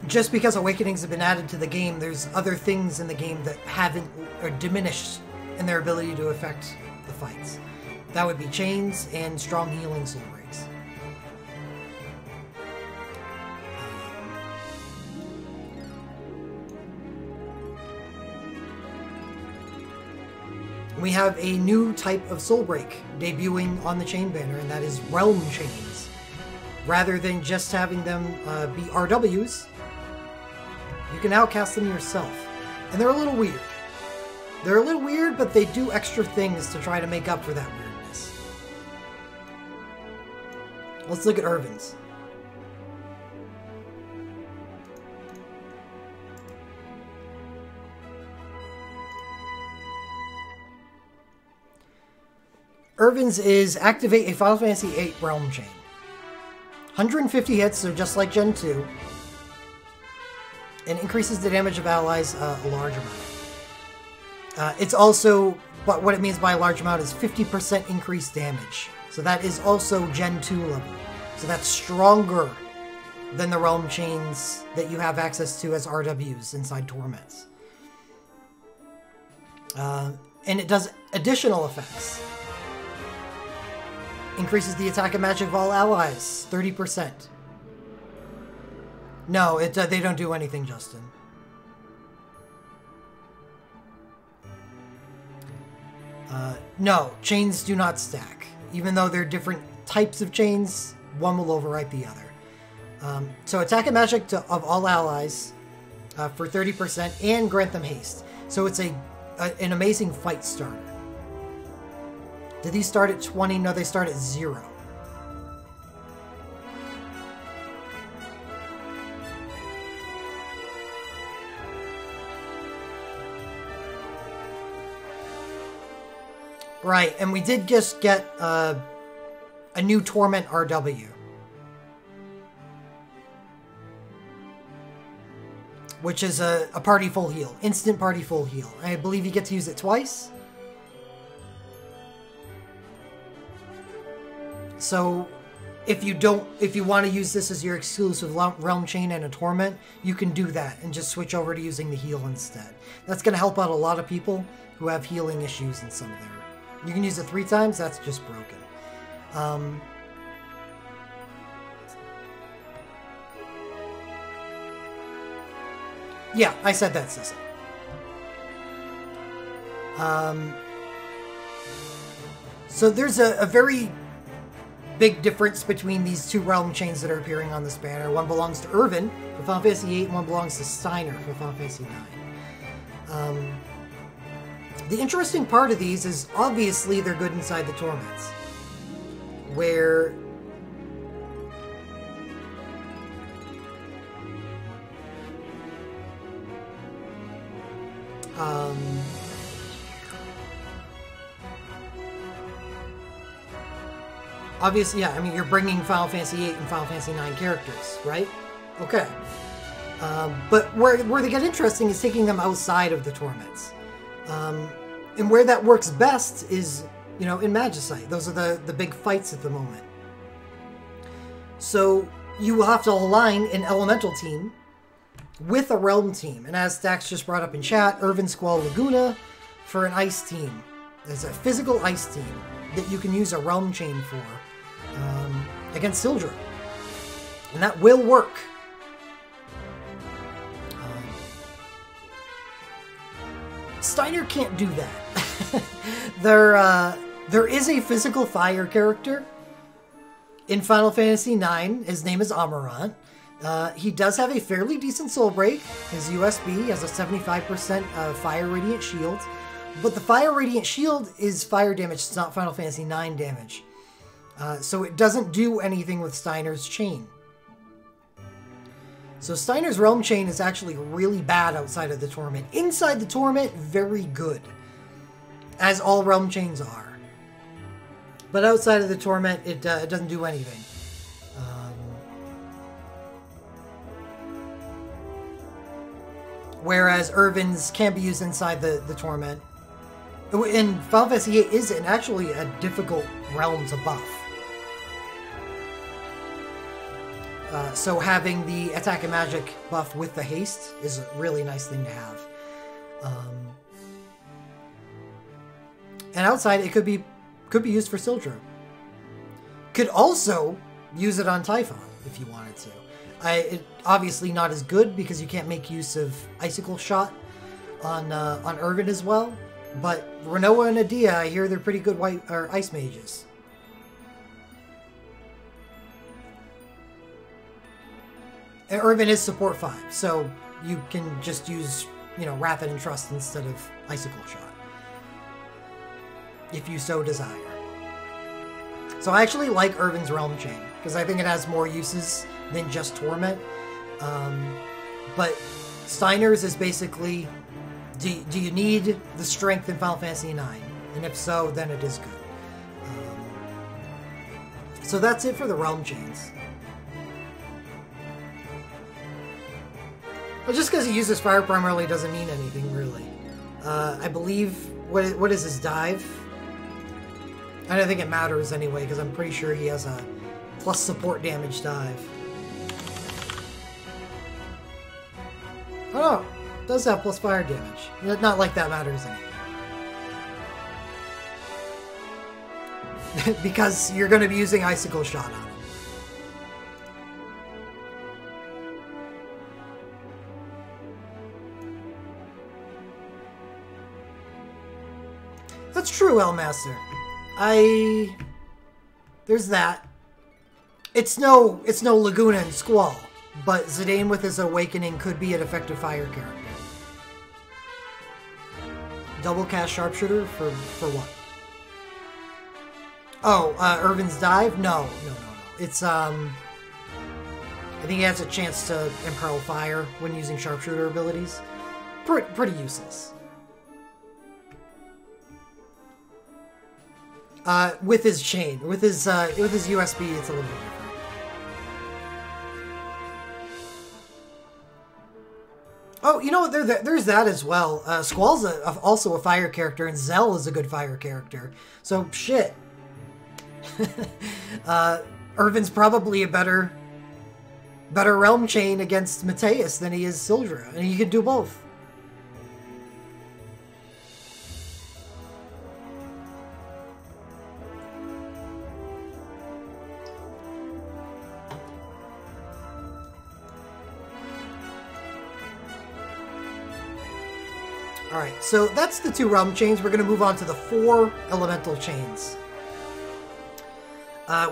just because Awakenings have been added to the game, there's other things in the game that haven't, or diminished in their ability to affect the fights. That would be chains and strong healing soul breaks. We have a new type of soul break debuting on the chain banner, and that is realm chains. Rather than just having them be RWs, you can now cast them yourself. And they're a little weird. They're a little weird, but they do extra things to try to make up for that weirdness. Let's look at Irvin's. Irvin's is activate a Final Fantasy VIII Realm Chain. 150 hits, so just like Gen 2. And increases the damage of allies a large amount. It's also, but what it means by a large amount is 50% increased damage. So that is also Gen 2 level. So that's stronger than the Realm Chains that you have access to as RWs inside Torments. And it does additional effects. Increases the attack and magic of all allies, 30%. No, they don't do anything, Justin. No, chains do not stack. Even though they're different types of chains, one will overwrite the other. So attack and magic of all allies for 30% and grant them haste. So it's an amazing fight starter. Did these start at 20? No, they start at 0. Right, and we did just get a new Torment RW. Which is a party full heal. Instant party full heal. I believe you get to use it twice. So, if you want to use this as your exclusive Realm Chain and a Torment, you can do that and just switch over to using the heal instead. That's going to help out a lot of people who have healing issues in some of their... You can use it 3 times, that's just broken. Yeah, I said that, Sissa. So there's a very big difference between these 2 Realm Chains that are appearing on this banner. One belongs to Irvin for Final Fantasy VIII, and one belongs to Steiner for Final Fantasy IX. The interesting part of these is, obviously, they're good inside the Torments. Where... obviously, yeah, I mean, you're bringing Final Fantasy VIII and Final Fantasy IX characters, right? Okay. But where they get interesting is taking them outside of the Torments. And where that works best is, you know, in Magicite. Those are the big fights at the moment. So you will have to align an Elemental team with a Realm team. And as Stax just brought up in chat, Irvin Squall Laguna for an Ice team. There's a physical Ice team that you can use a Realm Chain for against Sildra. And that will work. Steiner can't do that. There is a physical fire character in Final Fantasy IX. His name is Amarant. He does have a fairly decent soul break. His USB has a 75% fire radiant shield. But the fire radiant shield is fire damage. It's not Final Fantasy IX damage. So it doesn't do anything with Steiner's chain. So Steiner's Realm Chain is actually really bad outside of the Torment. Inside the Torment, very good. As all Realm Chains are. But outside of the Torment, it doesn't do anything. Whereas Irvin's can be used inside the Torment. And Final Fantasy VIII is actually a difficult realm to buff. So having the attack and magic buff with the haste is a really nice thing to have. And outside, it could be used for Sildra. Could also use it on Typhon if you wanted to. Obviously not as good because you can't make use of Icicle Shot on Irvin as well. But Renoa and Adia, I hear they're pretty good ice mages. And Irvin is support 5, so you can just use, Rapid and Trust instead of Icicle Shot, if you so desire. So I actually like Irvin's Realm Chain, because I think it has more uses than just Torment. But Steiner's is basically, do you need the strength in Final Fantasy IX? And if so, then it is good. So that's it for the Realm Chains. But just because he uses fire primarily doesn't mean anything, really. I believe, what is his dive? I don't think it matters anyway, because I'm pretty sure he has a plus support damage dive. Oh, it does have plus fire damage. Not like that matters anyway. Because you're going to be using Icicle Shot on it. That's true, Elmaster. There's that. It's no Laguna and Squall, but Zidane with his Awakening could be an effective fire character. Double cast Sharpshooter for what? Oh, Irvin's Dive? No. It's, I think he has a chance to Imperil Fire when using Sharpshooter abilities. Pretty useless. With his chain. With his USB, it's a little bit different. Oh, you know what? There's that as well. Squall's also a fire character, and Zell is a good fire character. So, shit. Irvin's probably a better Realm Chain against Mateus than he is Sildra, and he can do both. Alright, so that's the 2 Realm Chains. We're going to move on to the 4 Elemental Chains.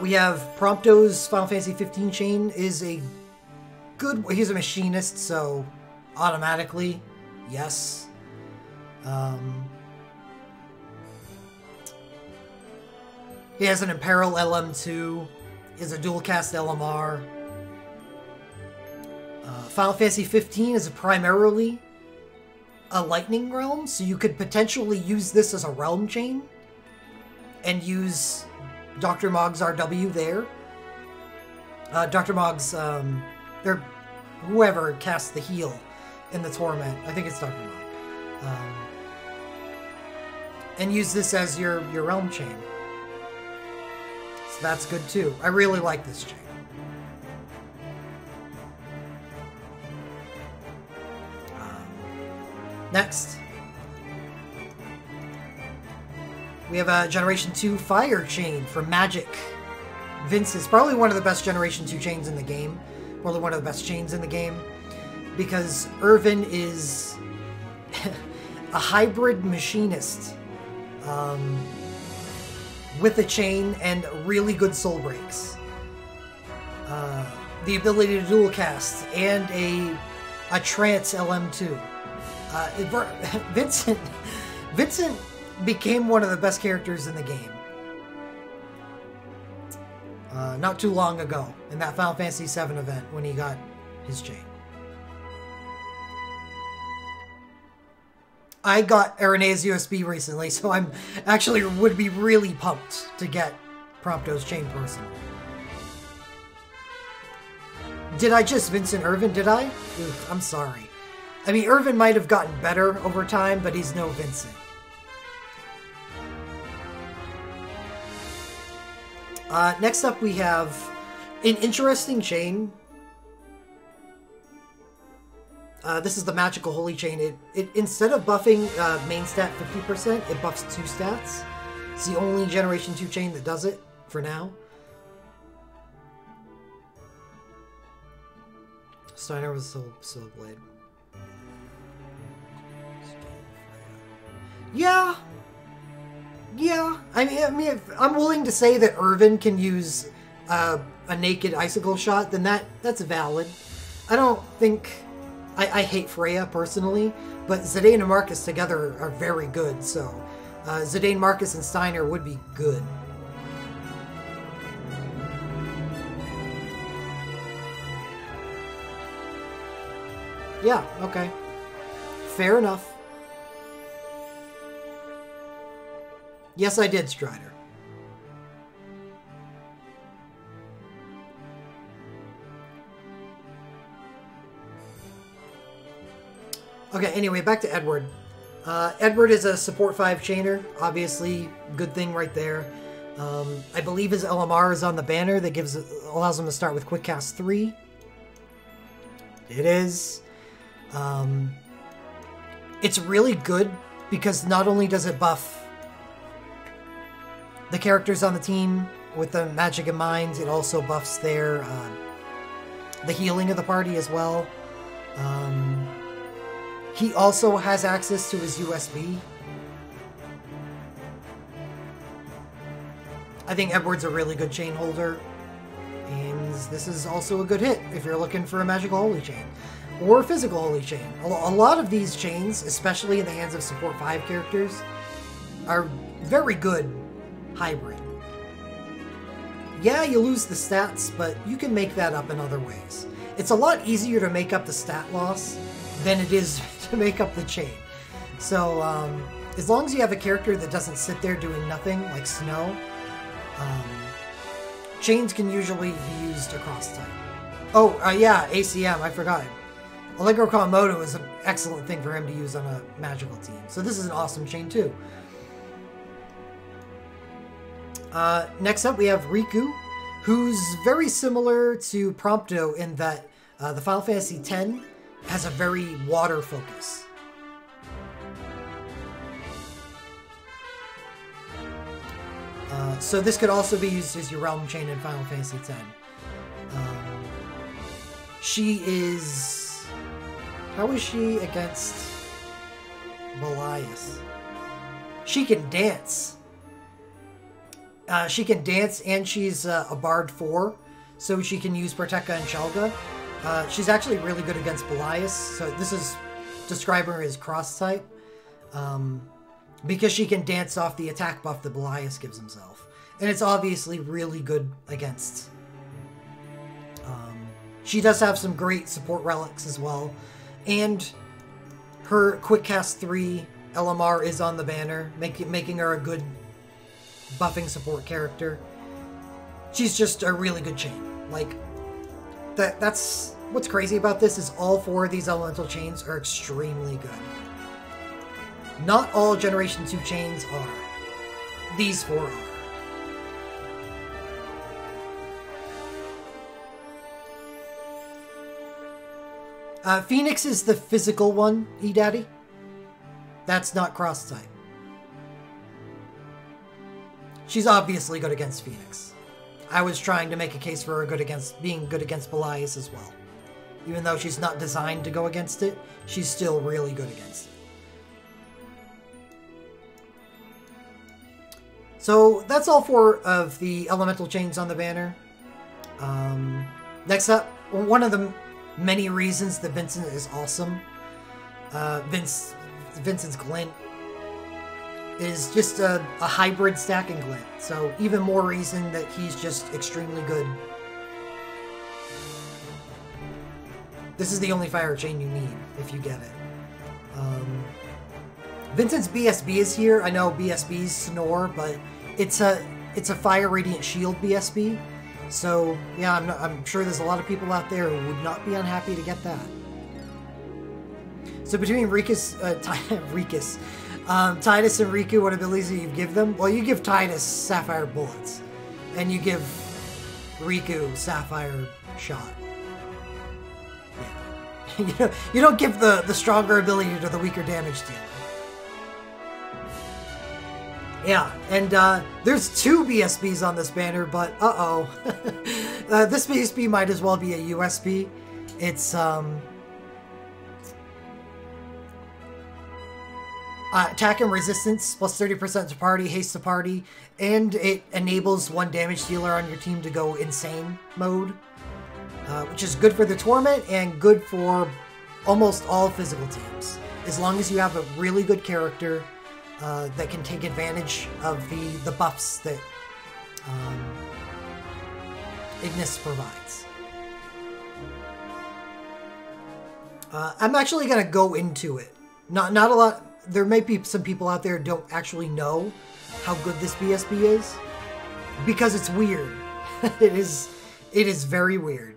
We have Prompto's Final Fantasy 15 chain is a good... He's a machinist, so automatically, yes. He has an Imperil LM2. He has a dual cast LMR. Final Fantasy 15 is primarily a Lightning Realm, so you could potentially use this as a Realm Chain and use Dr. Mog's RW there. Dr. Mog's, whoever casts the heal in the Torment. I think it's Dr. Mog. And use this as your Realm Chain. So that's good too. I really like this chain. Next, we have a Generation 2 Fire Chain for Magic. Vince is probably one of the best Generation 2 chains in the game. Probably one of the best chains in the game. Because Irvin is a hybrid machinist. With a chain and really good soul breaks. The ability to dual cast and a trance LM2. Vincent became one of the best characters in the game. Not too long ago, in that Final Fantasy VII event, when he got his chain. I got Arena's USB recently, so I'm actually would be really pumped to get Prompto's chain personally. Did I just Vincent Irvin, did I? Oof, I'm sorry. I mean, Irvin might have gotten better over time, but he's no Vincent. Next up we have an interesting chain This is the magical holy chain. It instead of buffing main stat 50%, it buffs 2 stats. It's the only Generation 2 chain that does it for now. Steiner was Soul Blade. Yeah. Yeah. I mean, if I'm willing to say that Irvin can use a naked icicle shot, then that's valid. I don't think... I hate Freya personally, but Zidane and Marcus together are very good, so Zidane, Marcus, and Steiner would be good. Yeah, okay. Fair enough. Yes, I did, Strider. Okay, anyway, back to Edward. Edward is a support 5 chainer. Obviously, good thing right there. I believe his LMR is on the banner that allows him to start with Quick Cast 3. It is. It's really good because not only does it buff the characters on the team with the magic in mind, it also buffs the healing of the party as well. He also has access to his USB. I think Edward's a really good chain holder, and this is also a good hit if you're looking for a magical holy chain or a physical holy chain. A lot of these chains, especially in the hands of support 5 characters, are very good hybrid. Yeah, you lose the stats, but you can make that up in other ways. It's a lot easier to make up the stat loss than it is to make up the chain. So, as long as you have a character that doesn't sit there doing nothing, like Snow, chains can usually be used across time. Oh, yeah, ACM, I forgot. Allegro Kawamoto is an excellent thing for him to use on a magical team. So this is an awesome chain too. Next up we have Riku, who's very similar to Prompto in that the Final Fantasy X has a very water focus. So this could also be used as your Realm Chain in Final Fantasy X. She is... How is she against Belias? She can dance. She can dance, and she's a Bard 4, so she can use Proteka and Shelga. She's actually really good against Belias, so this is describing her as cross-type, because she can dance off the attack buff that Belias gives himself. And it's obviously really good against... she does have some great support relics as well, and her Quick Cast 3 LMR is on the banner, making her a good buffing support character. She's just a really good chain. Like, that's what's crazy about this is all 4 of these elemental chains are extremely good. Not all Generation 2 chains are. These 4 are. Phoenix is the physical one, E-Daddy. That's not cross-type. She's obviously good against Phoenix. I was trying to make a case for her being good against Belias as well. Even though she's not designed to go against it, she's still really good against it. So that's all 4 of the elemental chains on the banner. Next up, one of the many reasons that Vincent is awesome. Vincent's Glint is just a hybrid stacking Glint. So even more reason that he's just extremely good. This is the only fire chain you need, if you get it. Vincent's BSB is here. I know BSBs snore, but it's a Fire Radiant Shield BSB. So, yeah, I'm sure there's a lot of people out there who would not be unhappy to get that. So between Titus and Riku, what abilities do you give them? Well, you give Titus Sapphire Bullets, and you give Riku Sapphire Shot. You don't give the stronger ability to the weaker damage dealer. Yeah, and there's 2 BSBs on this banner, but uh-oh. This BSB might as well be a USB. It's, attack and resistance, plus 30% to party, haste to party, and it enables 1 damage dealer on your team to go insane mode, which is good for the Torment and good for almost all physical teams. As long as you have a really good character that can take advantage of the buffs that Ignis provides. I'm actually going to go into it. Not a lot. There might be some people out there who don't actually know how good this BSB is, because it's weird. It is very weird.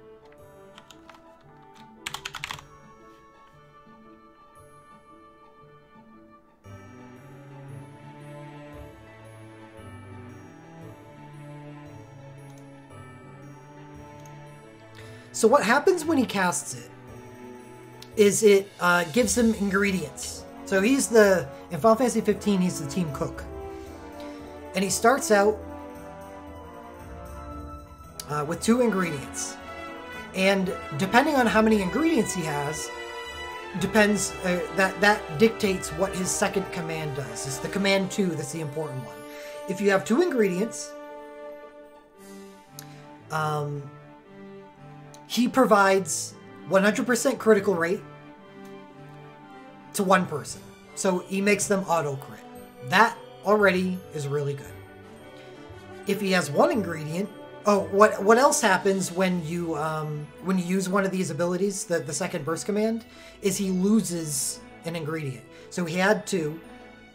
So what happens when he casts it is it gives him ingredients. So he's in Final Fantasy 15, he's the team cook. And he starts out with 2 ingredients. And depending on how many ingredients he has, depends, that dictates what his second command does. It's the command 2 that's the important one. If you have 2 ingredients, he provides 100% critical rate to 1 person. So he makes them auto crit. That already is really good. If he has 1 ingredient, what else happens when you use one of these abilities, the second burst command, is he loses an ingredient. So he had 2.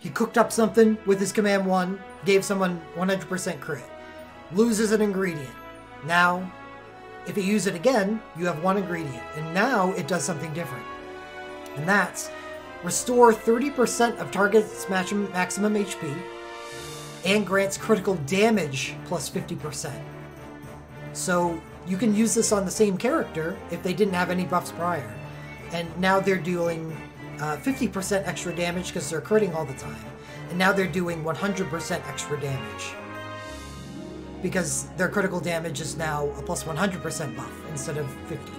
He cooked up something with his command 1, gave someone 100% crit. Loses an ingredient. Now, if you use it again, you have 1 ingredient, and now it does something different. And that's restore 30% of target's maximum HP and grants critical damage plus 50%. So you can use this on the same character if they didn't have any buffs prior. And now they're doing 50% extra damage because they're critting all the time. And now they're doing 100% extra damage, because their critical damage is now a plus 100% buff instead of 50.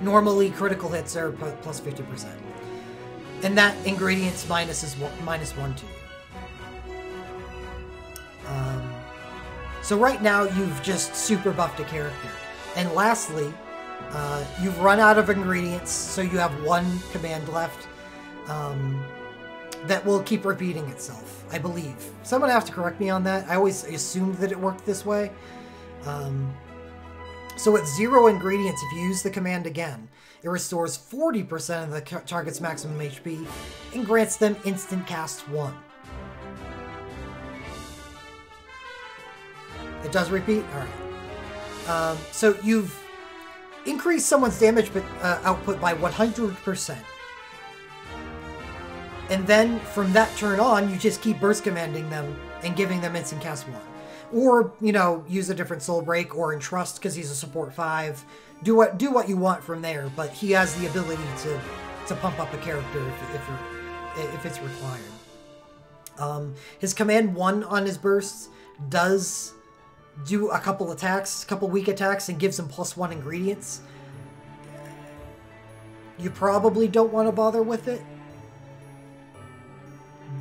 Normally, critical hits are plus 50%. And that ingredient's minus 1 to you. So right now, you've just super buffed a character. And lastly, you've run out of ingredients, so you have 1 command left that will keep repeating itself, I believe. Someone have to correct me on that. I always assumed that it worked this way. So at 0 ingredients, if you use the command again, it restores 40% of the target's maximum HP and grants them instant cast 1. It does repeat? Alright. So you've increased someone's damage output by 100%. And then from that turn on, you just keep burst commanding them and giving them instant cast 1. Or, use a different soul break or entrust because he's a support 5. Do what you want from there, but he has the ability to pump up a character if it's required. His command 1 on his bursts does do a couple weak attacks, and gives him plus 1 ingredients. You probably don't want to bother with it,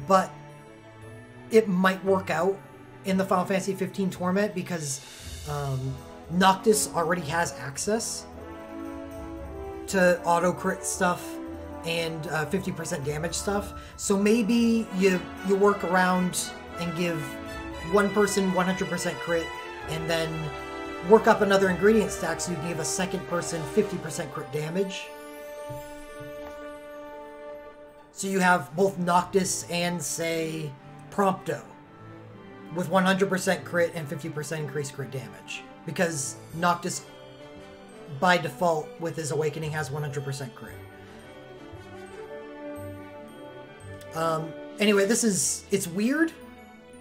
but it might work out in the Final Fantasy 15 Torment because Noctis already has access to auto crit stuff and 50% damage stuff. So maybe you work around and give 1 person 100% crit, and then work up another ingredient stack so you can give a second person 50% crit damage. So you have both Noctis and, say, Prompto with 100% crit and 50% increased crit damage. Because Noctis, by default, with his Awakening, has 100% crit. Anyway, it's weird,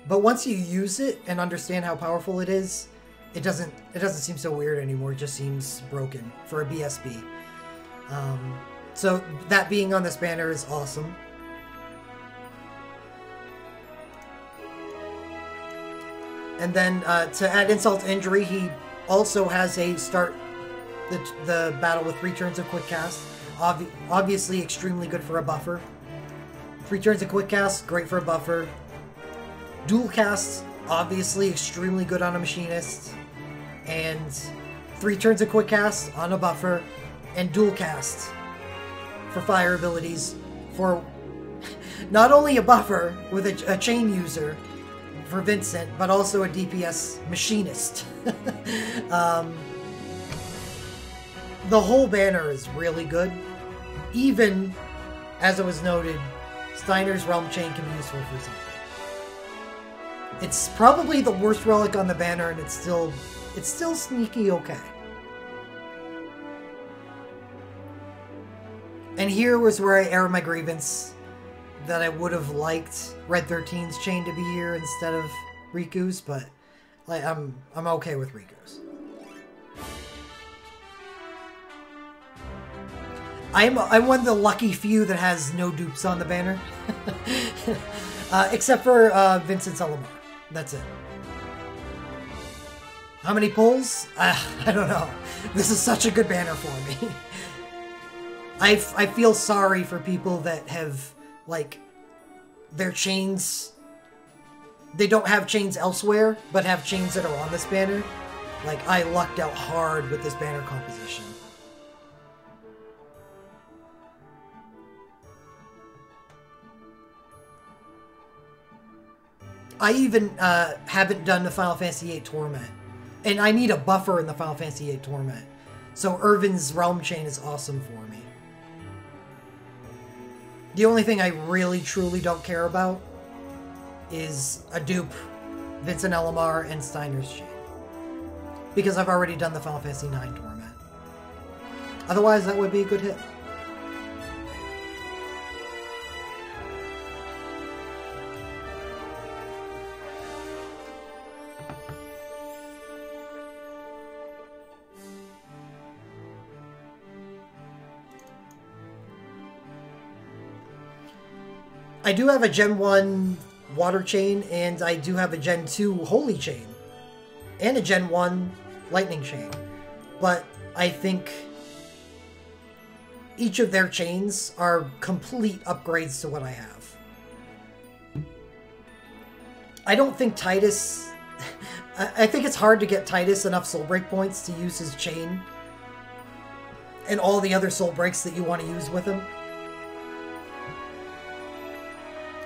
but once you use it and understand how powerful it is, it doesn't seem so weird anymore. It just seems broken for a BSB. So that being on this banner is awesome. And then to add insult to injury, he also has a start the battle with 3 turns of quick cast. Obviously extremely good for a buffer. 3 turns of quick cast, great for a buffer. Dual cast, obviously extremely good on a machinist. And 3 turns of quick cast on a buffer. And dual cast for fire abilities for not only a buffer with a chain user for Vincent, but also a DPS machinist. The whole banner is really good. Even, as it was noted, Steiner's Realm Chain can be useful for something. It's probably the worst relic on the banner, and it's still sneaky okay. And here was where I air my grievance that I would have liked Red 13's chain to be here instead of Riku's, but like I'm okay with Riku's. I'm one of the lucky few that has no dupes on the banner. Except for Vincent's Elamar. That's it. How many pulls? I don't know. This is such a good banner for me. I feel sorry for people that have, like, their chains... They don't have chains elsewhere, but have chains that are on this banner. Like, I lucked out hard with this banner composition. I even haven't done the Final Fantasy VIII Torment. And I need a buffer in the Final Fantasy VIII Torment. So Irvin's Realm Chain is awesome for me. The only thing I really, truly don't care about is a dupe, Vincent Elamar, and Steiner's Chain. Because I've already done the Final Fantasy IX Torment. Otherwise, that would be a good hit. I do have a Gen 1 Water Chain, and I do have a Gen 2 Holy Chain, and a Gen 1 Lightning Chain. But I think each of their chains are complete upgrades to what I have. I don't think Titus... I think it's hard to get Titus enough Soul Break points to use his chain and all the other Soul Breaks that you want to use with him.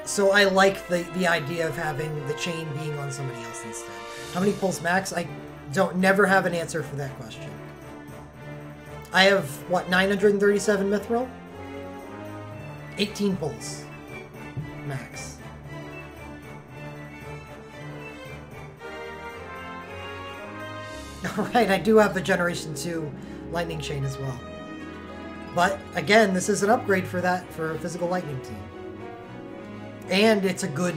So I like the idea of having the chain being on somebody else instead. How many pulls max? I never have an answer for that question. I have, what, 937 Mithril? 18 pulls max. Alright, I do have the Generation 2 Lightning Chain as well. But, again, this is an upgrade for that, for a physical Lightning team. And it's a good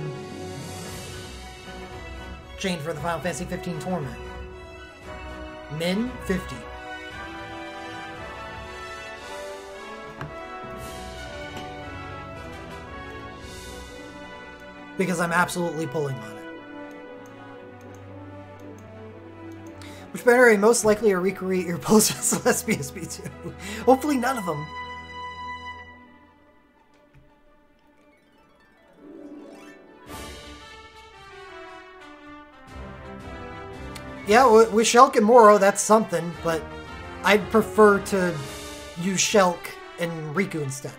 chain for the Final Fantasy 15 Torment. Min, 50. Because I'm absolutely pulling on it. Which banner are you most likely to recreate your pulls with Celeste PSP2? Hopefully none of them. Yeah, with Shulk and Moro, that's something, but I'd prefer to use Shulk and Riku instead.